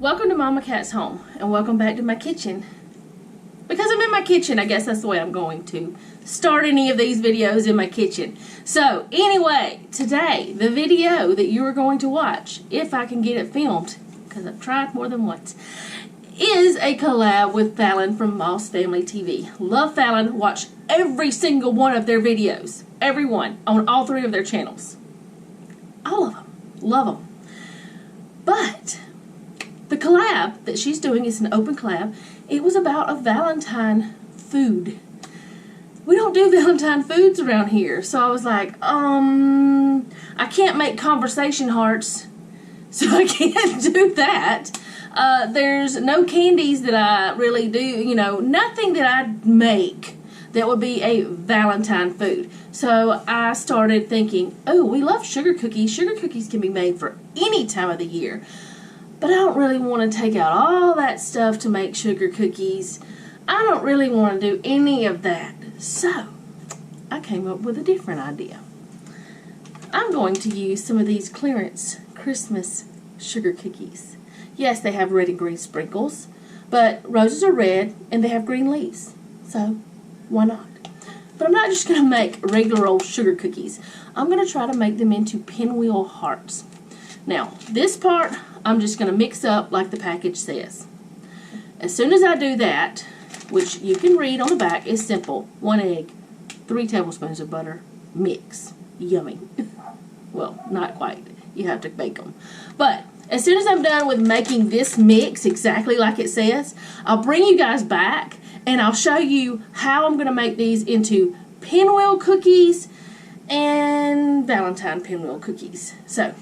Welcome to Mama Cat's home, and welcome back to my kitchen. Because I'm in my kitchen, I guess that's the way I'm going to start any of these videos, in my kitchen. So, anyway, today, the video that you are going to watch, if I can get it filmed, because I've tried more than once, is a collab with Fallon from Moss Family TV. Love Fallon. Watch every single one of their videos. Every one. On all three of their channels. All of them. Love them. But the collab that she's doing is an open collab. It was about a Valentine food. We don't do Valentine foods around here. So I was like, I can't make conversation hearts. So I can't do that. There's no candies that I really do, you know, nothing that I make that would be a Valentine food. So I started thinking, oh, we love sugar cookies. Sugar cookies can be made for any time of the year. But I don't really want to take out all that stuff to make sugar cookies. I don't really want to do any of that. So I came up with a different idea. I'm going to use some of these clearance Christmas sugar cookies. Yes, they have red and green sprinkles, but roses are red and they have green leaves. So, why not? But I'm not just going to make regular old sugar cookies. I'm going to try to make them into pinwheel hearts. Now, this part, I'm just going to mix up like the package says. As soon as I do that, which you can read on the back, is simple. 1 egg, 3 tablespoons of butter, mix. Yummy. Well, not quite. You have to bake them. But as soon as I'm done with making this mix exactly like it says, I'll bring you guys back and I'll show you how I'm going to make these into pinwheel cookies and Valentine pinwheel cookies. So,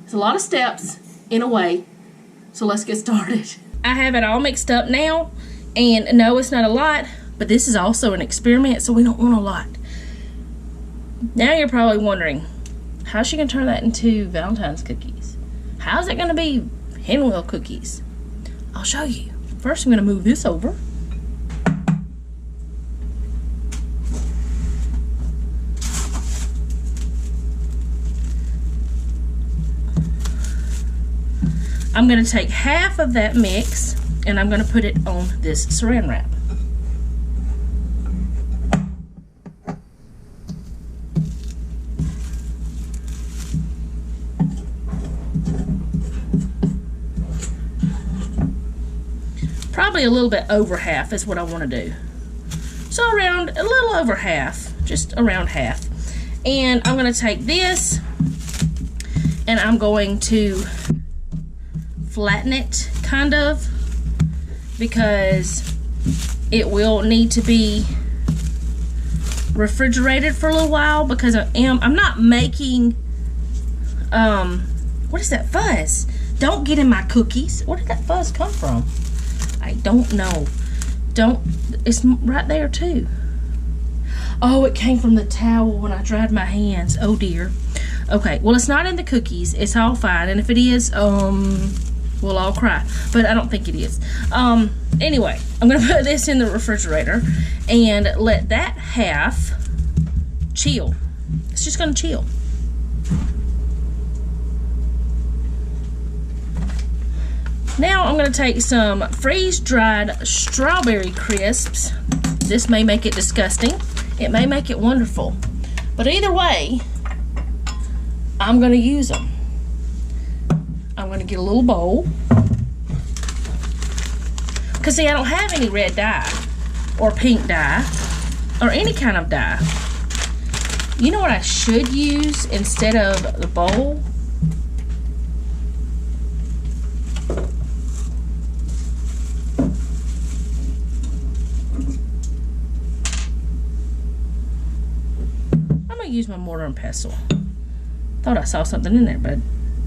it's a lot of steps in a way, so let's get started. I have it all mixed up now, and no, it's not a lot, but this is also an experiment, so we don't want a lot. Now you're probably wondering, how's she going to turn that into Valentine's cookies? How's it going to be pinwheel cookies? I'll show you. First, I'm going to move this over. I'm going to take half of that mix and I'm going to put it on this saran wrap. Probably a little bit over half is what I want to do. So around a little over half, just around half. And I'm going to take this and I'm going to flatten it kind of, because it will need to be refrigerated for a little while, because I'm not making what is that fuzz? Don't get in my cookies. Where did that fuzz come from? I don't know. It's right there too. Oh, it came from the towel when I dried my hands. Oh dear. Okay, well, it's not in the cookies. It's all fine, and if it is, we'll all cry, but I don't think it is. Anyway, I'm gonna put this in the refrigerator and let that half chill. It's just gonna chill. Now I'm gonna take some freeze-dried strawberry crisps. This may make it disgusting. It may make it wonderful. But either way, I'm gonna use them. I'm going to get a little bowl. Because see, I don't have any red dye or pink dye or any kind of dye. You know what I should use instead of the bowl? I'm going to use my mortar and pestle. Thought I saw something in there, but I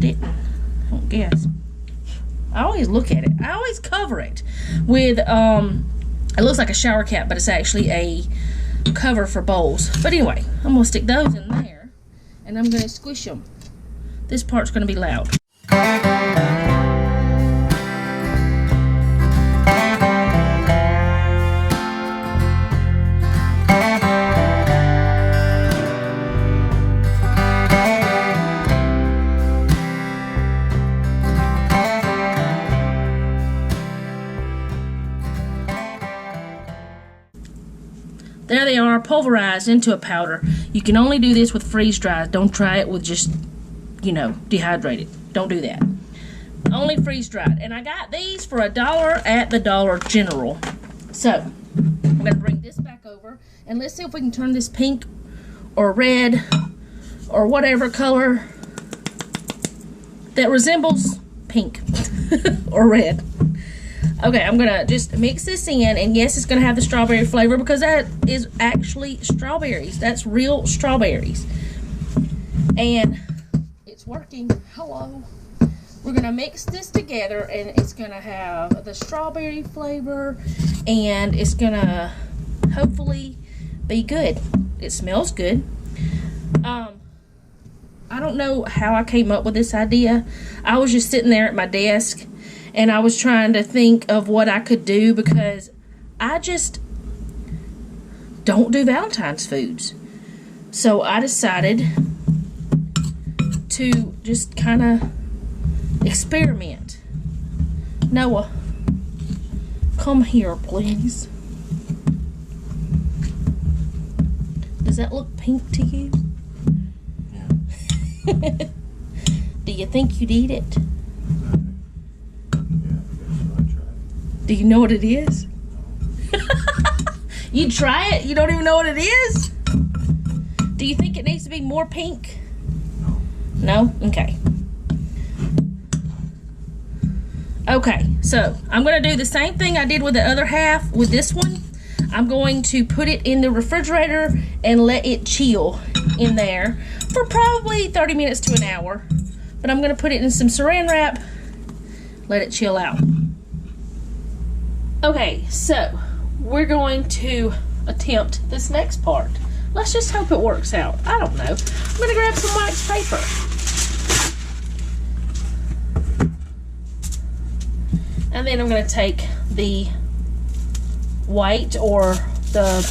didn't. I don't guess. I always look at it. I always cover it with, it looks like a shower cap, but it's actually a cover for bowls. But anyway, I'm going to stick those in there, and I'm going to squish them. This part's going to be loud. There they are, pulverized into a powder. You can only do this with freeze-dried. Don't try it with just, you know, dehydrated. Don't do that. Only freeze-dried. And I got these for $1 at the Dollar General. So, I'm going to bring this back over. And let's see if we can turn this pink or red or whatever color that resembles pink or red. Okay, I'm going to just mix this in. And yes, it's going to have the strawberry flavor because that is actually strawberries. That's real strawberries. And it's working. Hello. We're going to mix this together, and it's going to have the strawberry flavor, and it's going to hopefully be good. It smells good. I don't know how I came up with this idea. I was just sitting there at my desk, and I was trying to think of what I could do because I just don't do Valentine's foods. So I decided to just kind of experiment. Noah, come here, please. Does that look pink to you? Yeah. Do you think you'd eat it? Yeah, I guess I'll try it. Do you know what it is? You try it? You don't even know what it is? Do you think it needs to be more pink? No. No? Okay. Okay, so I'm going to do the same thing I did with the other half with this one. I'm going to put it in the refrigerator and let it chill in there for probably 30 minutes to an hour. But I'm going to put it in some saran wrap, let it chill out. Okay, so we're going to attempt this next part. Let's just hope it works out. I don't know. I'm going to grab some wax paper. And then I'm going to take the white or the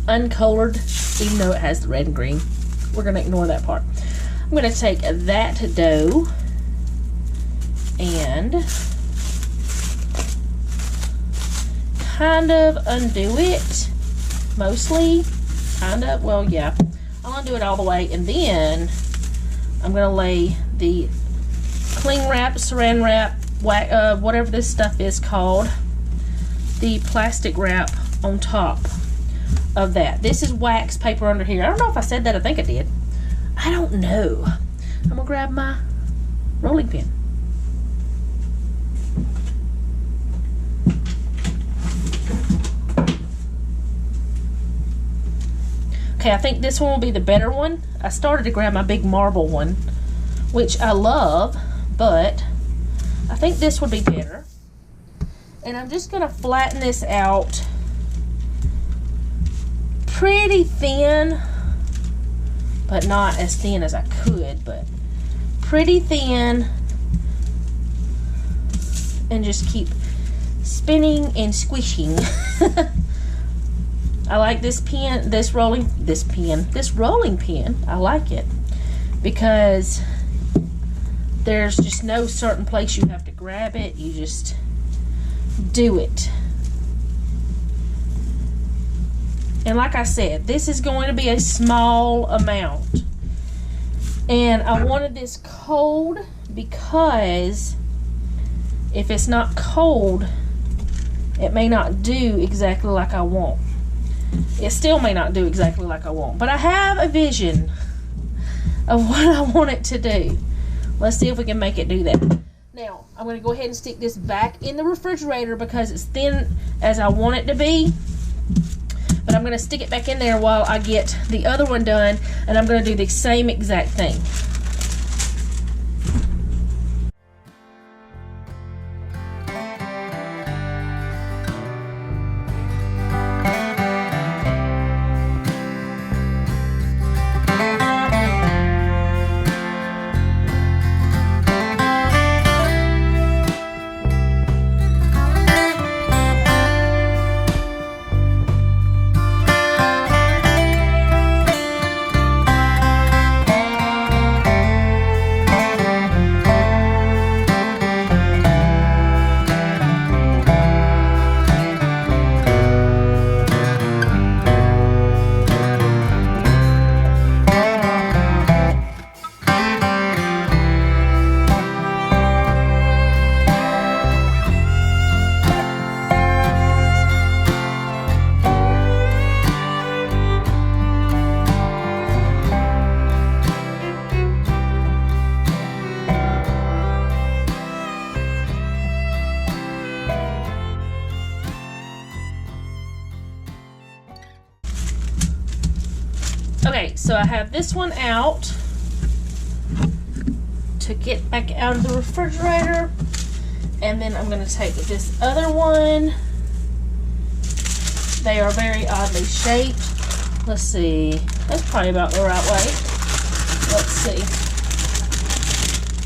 uncolored, even though it has the red and green. We're going to ignore that part. I'm going to take that dough and kind of undo it. Mostly. Kind of. Well, yeah. I'll undo it all the way. And then I'm going to lay the cling wrap, saran wrap, whatever this stuff is called, the plastic wrap on top of that. This is wax paper under here. I don't know if I said that. I think I did. I don't know. I'm gonna grab my rolling pin. Okay, I think this one will be the better one. I started to grab my big marble one, which I love, but I think this would be better. And I'm just going to flatten this out pretty thin, but not as thin as I could, but pretty thin, and just keep spinning and squishing. I like this pen, this rolling pin. I like it because there's just no certain place you have to grab it. You just do it. And like I said, this is going to be a small amount. And I wanted this cold because if it's not cold, it may not do exactly like I want. It still may not do exactly like I want. But I have a vision of what I want it to do. Let's see if we can make it do that. Now, I'm going to go ahead and stick this back in the refrigerator because it's thin as I want it to be. But I'm going to stick it back in there while I get the other one done. And I'm going to do the same exact thing. Okay, so I have this one out to get back out of the refrigerator. And then I'm going to take this other one. They are very oddly shaped. Let's see. That's probably about the right way. Let's see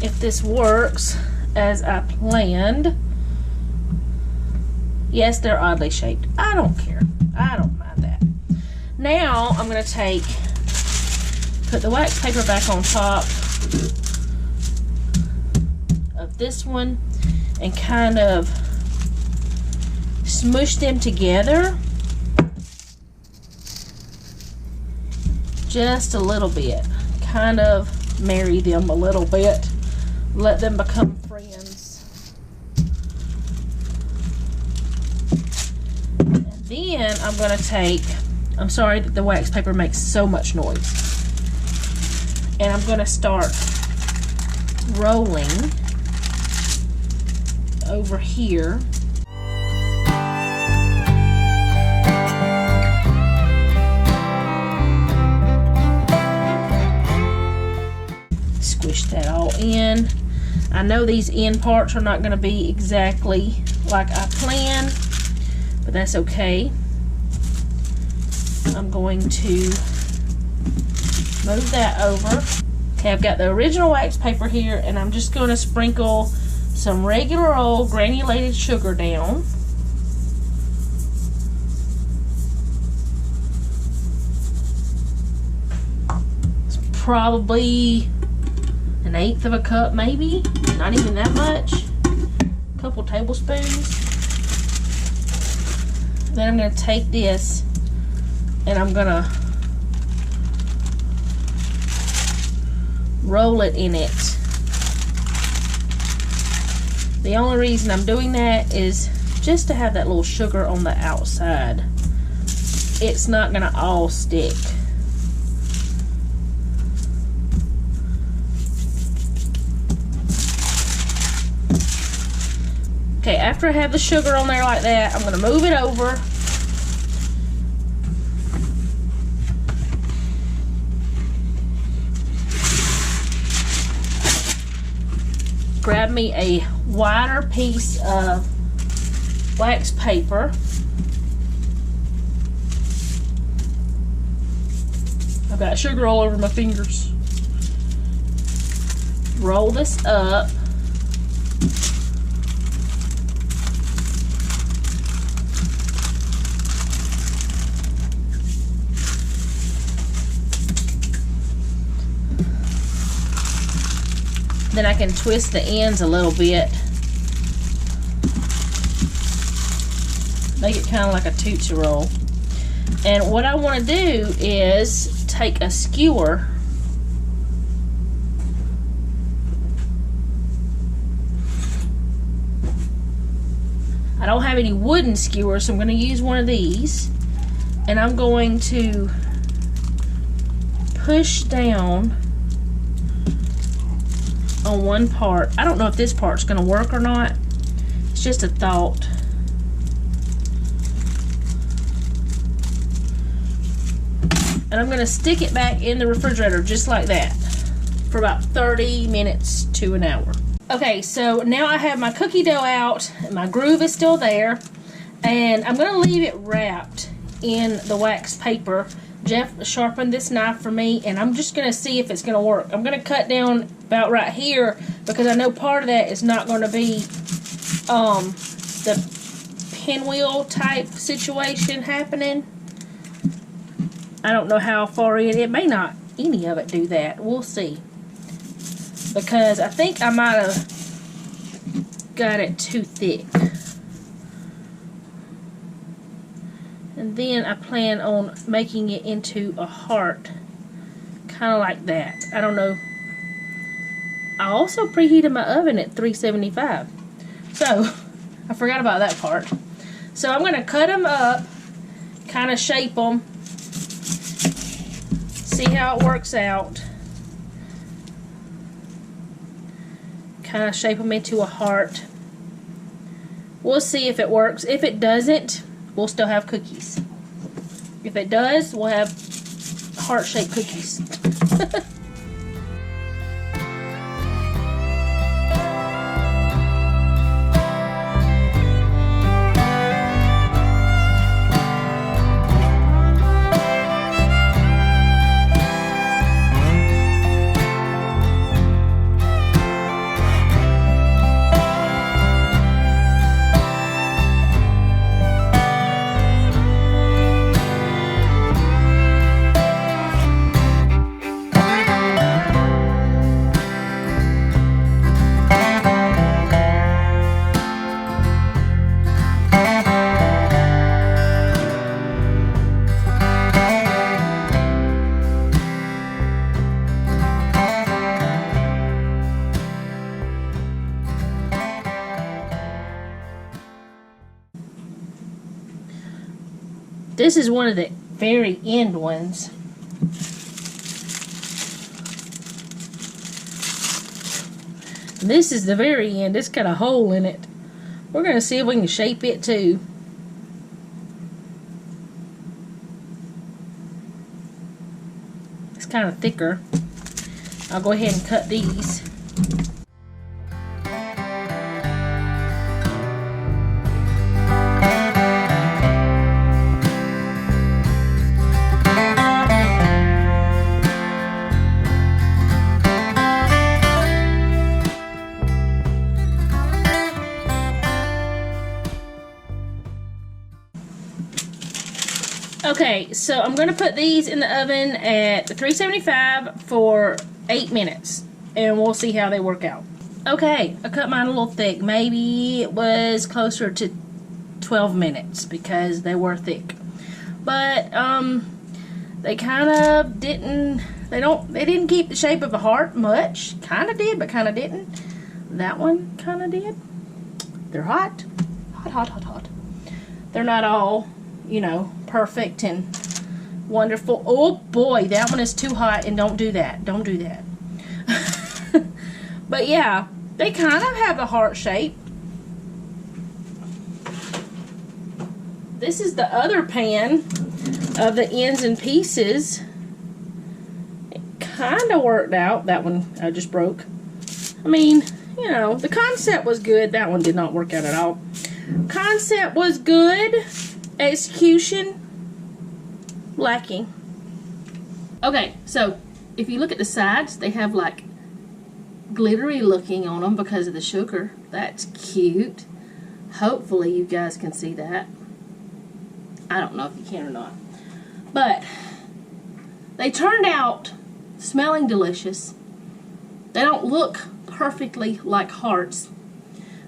if this works as I planned. Yes, they're oddly shaped. I don't care. I don't mind that. Now I'm going to put the wax paper back on top of this one and kind of smush them together just a little bit. Kind of marry them a little bit. Let them become friends. And then I'm going to take, I'm sorry that the wax paper makes so much noise. And I'm going to start rolling over here. Squish that all in. I know these end parts are not going to be exactly like I planned, but that's okay. I'm going to move that over. Okay, I've got the original wax paper here, and I'm just going to sprinkle some regular old granulated sugar down. It's probably 1/8 of a cup, maybe. Not even that much. A couple tablespoons. Then I'm going to take this and I'm going to roll it in it. The only reason I'm doing that is just to have that little sugar on the outside. It's not going to all stick. Okay, after I have the sugar on there like that, I'm going to move it over. Grab me a wider piece of wax paper. I've got sugar all over my fingers. Roll this up. Then I can twist the ends a little bit. Make it kind of like a Tootsie Roll. And what I want to do is take a skewer . I don't have any wooden skewers, so I'm going to use one of these. And I'm going to push down on one part. I don't know if this part's going to work or not. It's just a thought. And I'm going to stick it back in the refrigerator just like that for about 30 minutes to an hour. Okay, so now I have my cookie dough out and my groove is still there, and I'm going to leave it wrapped in the wax paper. Jeff sharpened this knife for me, and I'm just going to see if it's going to work. I'm going to cut down about right here because I know part of that is not going to be the pinwheel type situation happening. I don't know how far in. It may not any of it do that. We'll see. Because I think I might have got it too thick. And then I plan on making it into a heart. Kind of like that. I don't know. I also preheated my oven at 375. So, I forgot about that part. So I'm going to cut them up. Kind of shape them. See how it works out. Kind of shape them into a heart. We'll see if it works. If it doesn't, we'll still have cookies. If it does, we'll have heart-shaped cookies. This is one of the very end ones. This is the very end. It's got a hole in it. We're going to see if we can shape it too. It's kind of thicker. I'll go ahead and cut these. Okay, so I'm going to put these in the oven at 375 for 8 minutes, and we'll see how they work out. Okay, I cut mine a little thick. Maybe it was closer to 12 minutes because they were thick. But they kind of didn't, they didn't keep the shape of a heart much. Kind of did, but kind of didn't. That one kind of did. They're hot. Hot, hot, hot, hot. They're not all, you know, perfect and wonderful. Oh boy, that one is too hot, and don't do that. Don't do that. But yeah, they kind of have a heart shape. This is the other pan of the ends and pieces. It kind of worked out. That one I just broke. I mean, you know, the concept was good. That one did not work out at all. Concept was good. Execution lacking. Okay, so if you look at the sides, they have like glittery looking on them because of the sugar. That's cute. Hopefully you guys can see that. I don't know if you can or not. But they turned out smelling delicious. They don't look perfectly like hearts.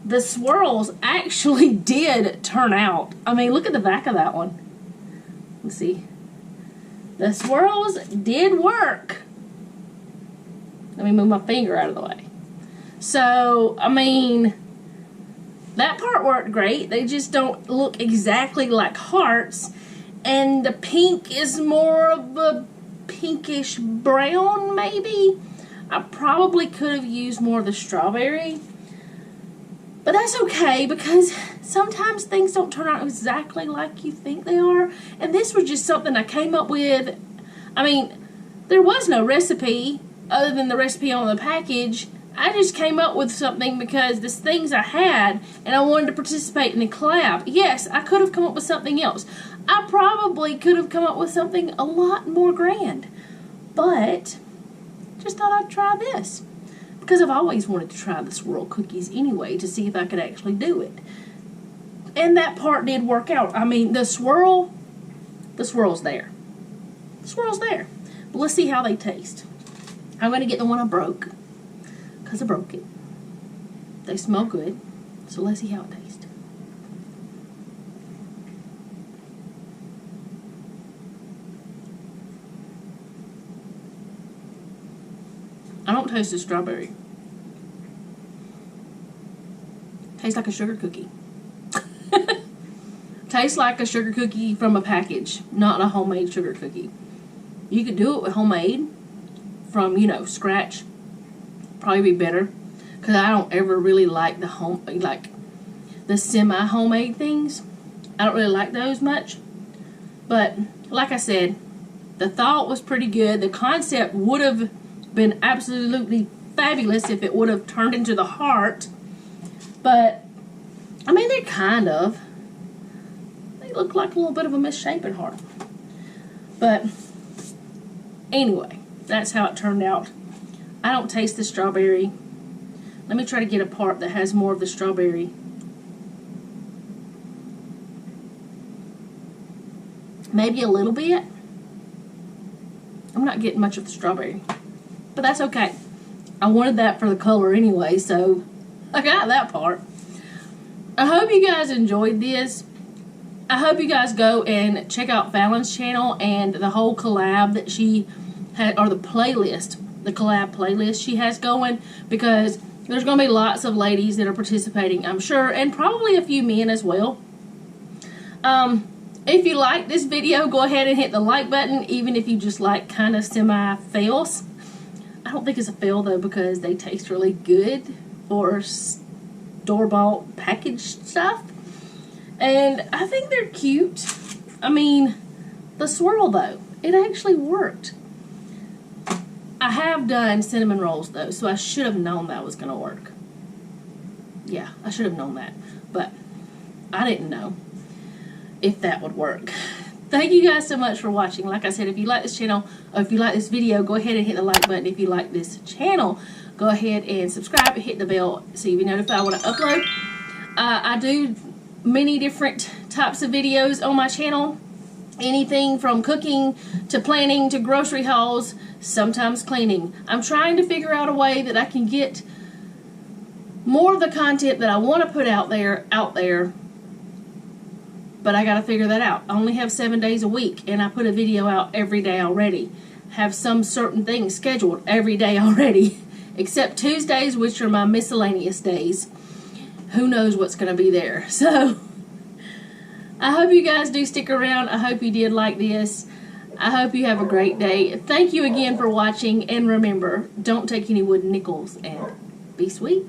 The swirls actually did turn out. I mean, look at the back of that one. Let's see. The swirls did work. Let me move my finger out of the way. So, I mean, that part worked great. They just don't look exactly like hearts. And the pink is more of a pinkish brown, maybe. I probably could have used more of the strawberry. But that's okay, because sometimes things don't turn out exactly like you think they are. And this was just something I came up with. I mean, there was no recipe other than the recipe on the package. I just came up with something because there's things I had and I wanted to participate in the collab. Yes, I could have come up with something else. I probably could have come up with something a lot more grand. But just thought I'd try this. Because I've always wanted to try the swirl cookies anyway to see if I could actually do it. And that part did work out. I mean, the swirl's there. The swirl's there. But let's see how they taste. I'm going to get the one I broke. Because I broke it. They smell good. So let's see how it tastes. I don't taste the strawberry. Tastes like a sugar cookie. Tastes like a sugar cookie from a package, not a homemade sugar cookie. You could do it with homemade from, you know, scratch. Probably be better. Because I don't ever really like the semi-homemade things. I don't really like those much. But, like I said, The thought was pretty good. The concept would have been absolutely fabulous if it would have turned into the heart. But, I mean, they kind of. They look like a little bit of a misshapen heart. But, anyway, that's how it turned out. I don't taste the strawberry. Let me try to get a part that has more of the strawberry. Maybe a little bit. I'm not getting much of the strawberry. But that's okay. I wanted that for the color anyway, so I got that part. I hope you guys enjoyed this. I hope you guys go and check out Fallon's channel and the whole collab that she had, or the playlist, the collab playlist she has going, because there's going to be lots of ladies that are participating, I'm sure, and probably a few men as well. If you like this video, go ahead and hit the like button, even if you just like kind of semi-fails. I don't think it's a fail, though, because they taste really good for store-bought packaged stuff. And I think they're cute. I mean, the swirl, though, it actually worked. I have done cinnamon rolls, though, so I should have known that was going to work. Yeah, I should have known that. But I didn't know if that would work. Thank you guys so much for watching. Like I said, if you like this channel, or if you like this video, go ahead and hit the like button. If you like this channel, go ahead and subscribe and hit the bell so you'll be notified when I upload. I do many different types of videos on my channel. Anything from cooking to planning to grocery hauls, sometimes cleaning. I'm trying to figure out a way that I can get more of the content that I want to put out there. But I got to figure that out. I only have 7 days a week, and I put a video out every day already. Have some certain things scheduled every day already, except Tuesdays, which are my miscellaneous days. Who knows what's going to be there. So, I hope you guys do stick around. I hope you did like this. I hope you have a great day. Thank you again for watching, and remember, don't take any wooden nickels, and be sweet.